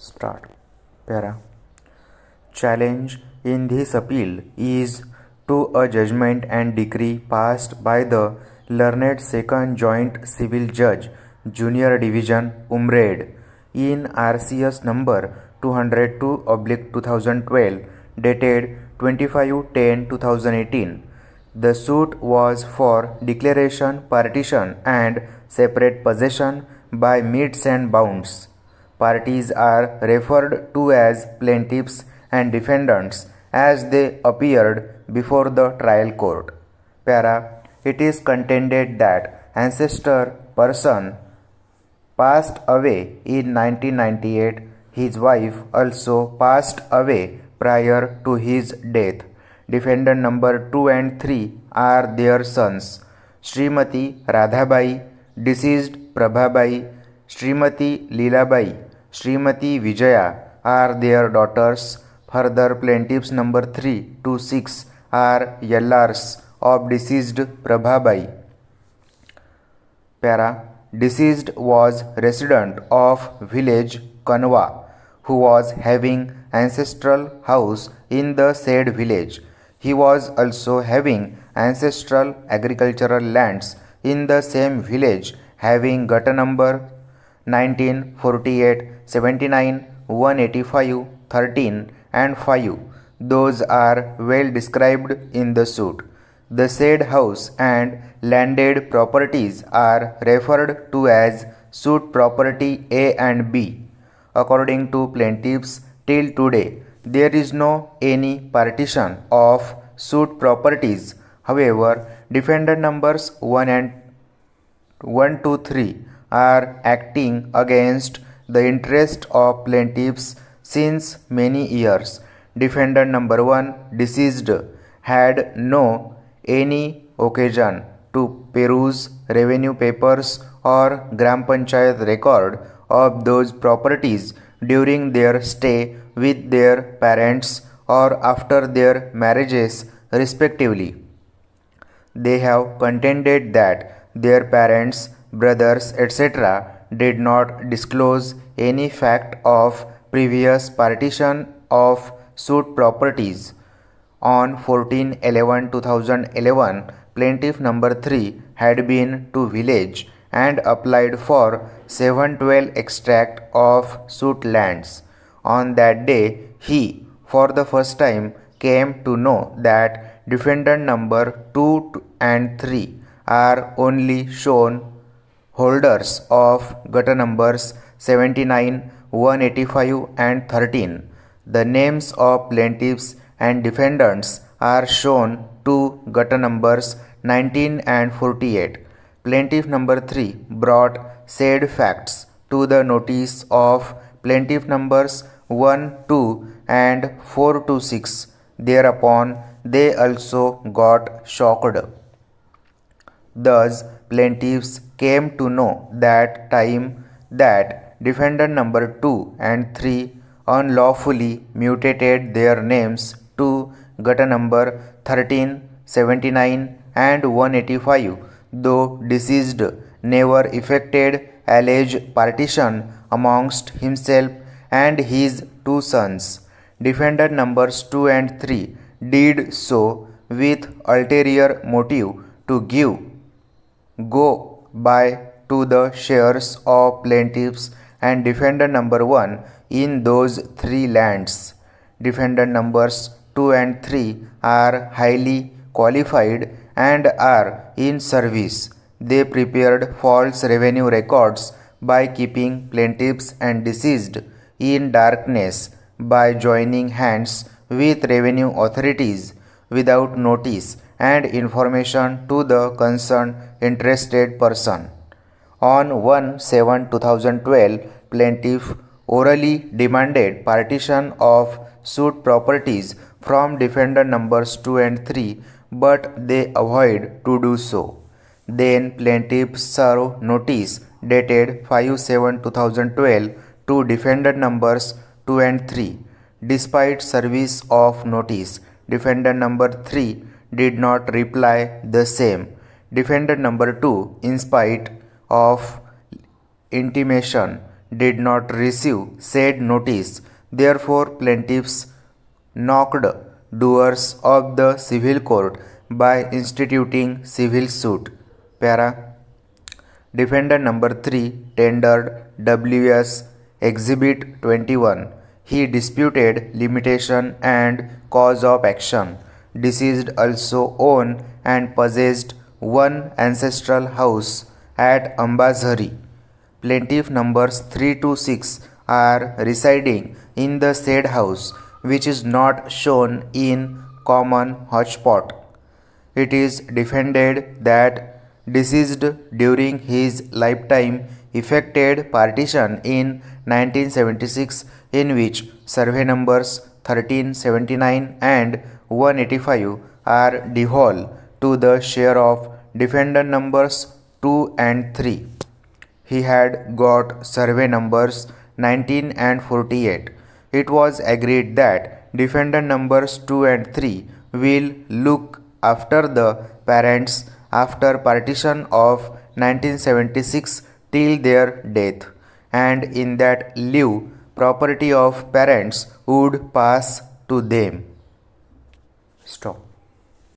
Start. Para. Challenge in this appeal is to a judgment and decree passed by the learned Second Joint Civil Judge, Junior Division, Umred, in RCS number 202/2012, dated 25/10/2018. The suit was for declaration, partition, and separate possession by metes and bounds. Parties are referred to as plaintiffs and defendants as they appeared before the trial court. Para. It is contended that ancestor person passed away in 1998. His wife also passed away prior to his death. Defendant number 2 and 3 are their sons. Srimati Radhabai, deceased Prabhabai, Srimati Leelabai, Srimati Vijaya are their daughters. Further, plaintiffs number 3 to 6 are Yallars of deceased Prabhabai. Para. Deceased was resident of village Kanwa, who was having ancestral house in the said village. He was also having ancestral agricultural lands in the same village, having gutter number 19, 48, 79, 185, 13 and 5. Those are well described in the suit. The said house and landed properties are referred to as suit property A and B. According to plaintiffs, till today, there is no any partition of suit properties. However, defendant numbers 1 to 3 are acting against the interest of plaintiffs since many years. Defendant number 1, deceased, had no any occasion to peruse revenue papers or Gram Panchayat record of those properties during their stay with their parents or after their marriages respectively. They have contended that their parents, brothers, etc. did not disclose any fact of previous partition of suit properties. On 14/11/2011, plaintiff number 3 had been to village and applied for 712 extract of suit lands. On that day, he, for the first time, came to know that defendant number 2 and 3 are only shown holders of gutter numbers 79, 185 and 13. The names of plaintiffs and defendants are shown to gutter numbers 19 and 48. Plaintiff number 3 brought said facts to the notice of plaintiff numbers 1, 2 and 4 to 6. Thereupon, they also got shocked. Thus, plaintiffs came to know that time that defendant number 2 and 3 unlawfully mutated their names to gutter number 13, 79 and 185, though deceased never effected alleged partition amongst himself and his 2 sons. Defendant numbers 2 and 3 did so with ulterior motive to go by to the shares of plaintiffs and defendant number 1 in those 3 lands. Defendant numbers 2 and 3 are highly qualified and are in service. They prepared false revenue records by keeping plaintiffs and deceased in darkness by joining hands with revenue authorities without notice and information to the concerned interested person. On 1/7/2012, plaintiff orally demanded partition of suit properties from defendant numbers 2 and 3, but they avoided to do so. Then plaintiff served notice dated 5/7/2012 to defendant numbers 2 and 3. Despite service of notice, defendant number 3 did not reply the same. Defendant number 2, in spite of intimation, did not receive said notice. Therefore, plaintiffs knocked doors of the civil court by instituting civil suit. Para. Defendant number 3 tendered WS Exhibit 21. He disputed limitation and cause of action. Deceased also owned and possessed one ancestral house at Ambazhari. Plaintiff numbers 3 to 6 are residing in the said house, which is not shown in common hotspot. It is defended that deceased during his lifetime effected partition in 1976, in which survey numbers 1379 and 185 are devolved to the share of defendant numbers 2 and 3. He had got survey numbers 19 and 48. It was agreed that defendant numbers 2 and 3 will look after the parents after partition of 1976 till their death, and in that lieu property of parents would pass to them. Stop.